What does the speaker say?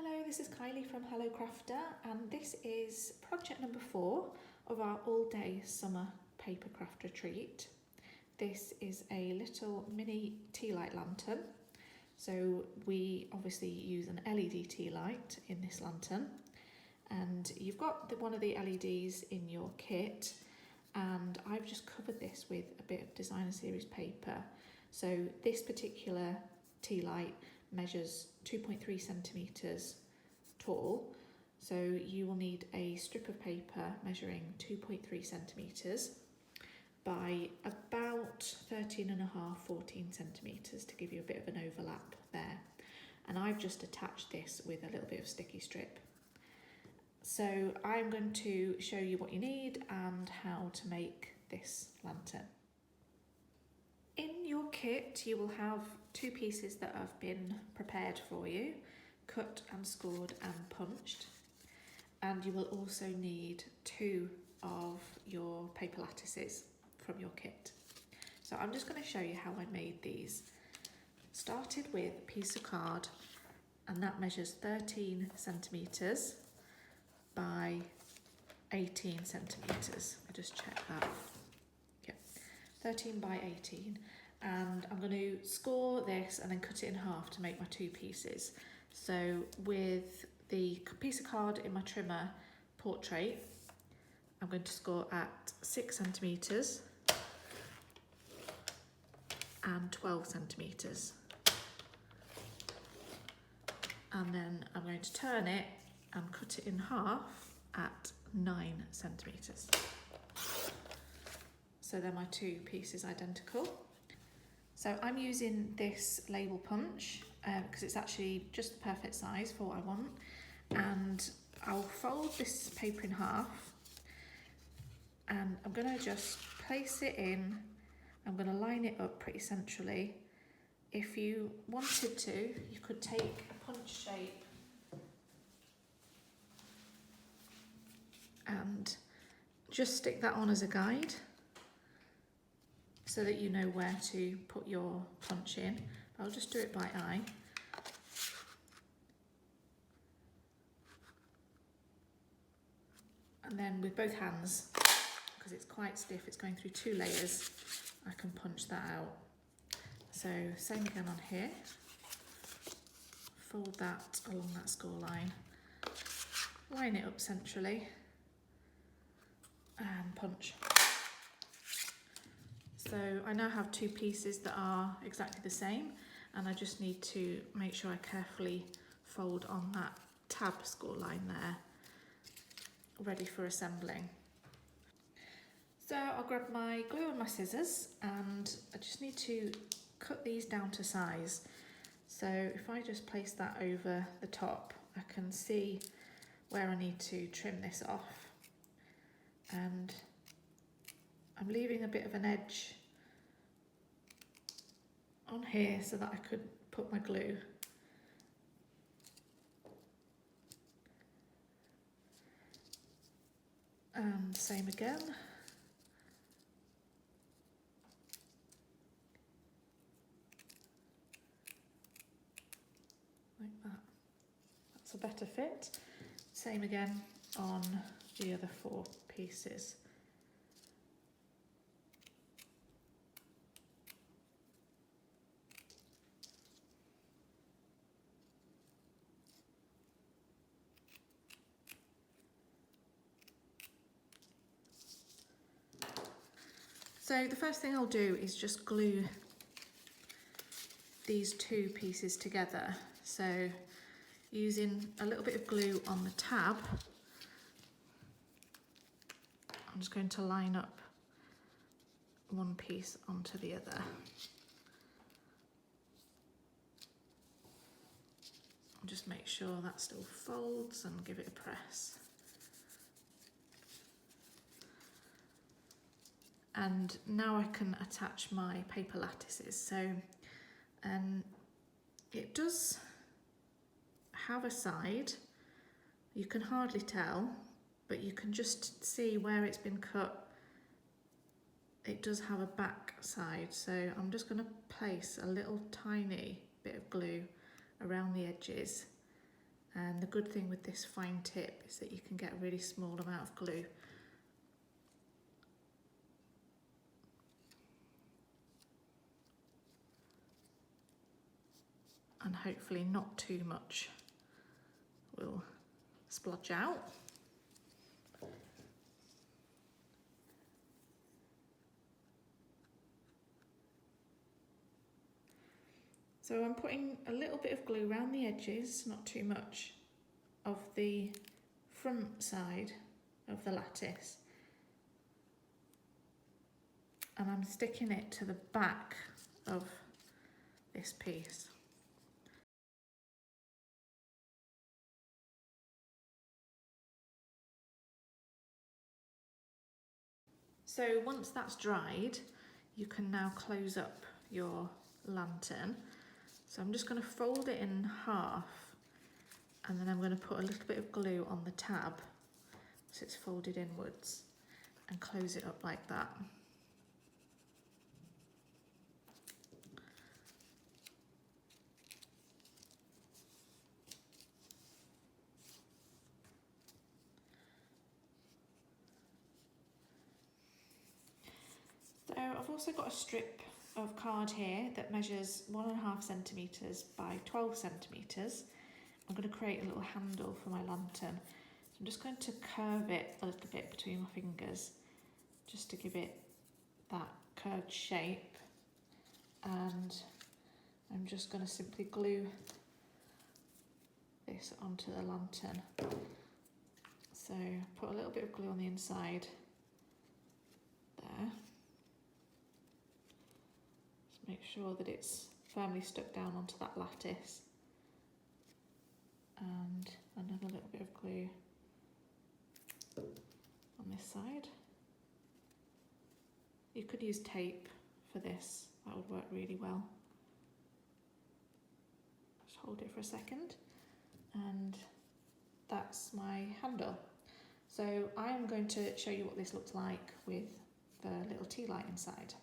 Hello, this is Kylie from Hello Crafter, and this is project number 4 of our all-day summer paper craft retreat. This is a little mini tea light lantern. So we obviously use an LED tea light in this lantern, and you've got one of the LEDs in your kit, and I've just covered this with a bit of designer series paper. So this particular tea light measures 2.3 centimetres tall, so you will need a strip of paper measuring 2.3 centimetres by about 14 centimetres to give you a bit of an overlap there. And I've just attached this with a little bit of sticky strip. So I'm going to show you what you need and how to make this lantern. In your kit you will have 2 pieces that have been prepared for you, cut and scored and punched, and you will also need 2 of your paper lattices from your kit. So I'm just going to show you how I made these. Started with a piece of card, and that measures 13 centimetres by 18 centimetres. I just check that. 13 by 18, and I'm going to score this and then cut it in half to make my 2 pieces. So with the piece of card in my trimmer portrait, I'm going to score at 6 centimetres and 12 centimetres, and then I'm going to turn it and cut it in half at 9 centimetres. So they're my 2 pieces identical. So I'm using this label punch because it's actually just the perfect size for what I want. And I'll fold this paper in half, and I'm going to just place it in. I'm going to line it up pretty centrally. If you wanted to, you could take a punch shape and just stick that on as a guide, so that you know where to put your punch in. I'll just do it by eye. And then with both hands, because it's quite stiff, it's going through 2 layers, I can punch that out. So same again on here. Fold that along that score line, line it up centrally, and punch. So I now have 2 pieces that are exactly the same, and I just need to make sure I carefully fold on that tab score line there, ready for assembling. So I'll grab my glue and my scissors, and I just need to cut these down to size. So if I just place that over the top, I can see where I need to trim this off, and I'm leaving a bit of an edge on here so that I could put my glue. And same again. Like that. That's a better fit. Same again on the other 4 pieces. So the first thing I'll do is just glue these 2 pieces together. So using a little bit of glue on the tab, I'm just going to line up one piece onto the other. And just make sure that still folds and give it a press. And now I can attach my paper lattices. So it does have a side, you can hardly tell, but you can just see where it's been cut. It does have a back side, so I'm just going to place a little tiny bit of glue around the edges And the good thing with this fine tip is that you can get a really small amount of glue. And hopefully not too much will splodge out. So I'm putting a little bit of glue around the edges, not too much, of the front side of the lattice. And I'm sticking it to the back of this piece. So once that's dried, you can now close up your lantern. So I'm just going to fold it in half, and then I'm going to put a little bit of glue on the tab so it's folded inwards, and close it up like that. So I've also got a strip of card here that measures 1.5 centimetres by 12 centimetres. I'm going to create a little handle for my lantern. So I'm just going to curve it a little bit between my fingers just to give it that curved shape, and I'm just going to simply glue this onto the lantern. So put a little bit of glue on the inside there. Just make sure that it's firmly stuck down onto that lattice, and another little bit of glue on this side. You could use tape for this, that would work really well. Just hold it for a second, and that's my handle. So I'm going to show you what this looks like with the little tea light inside.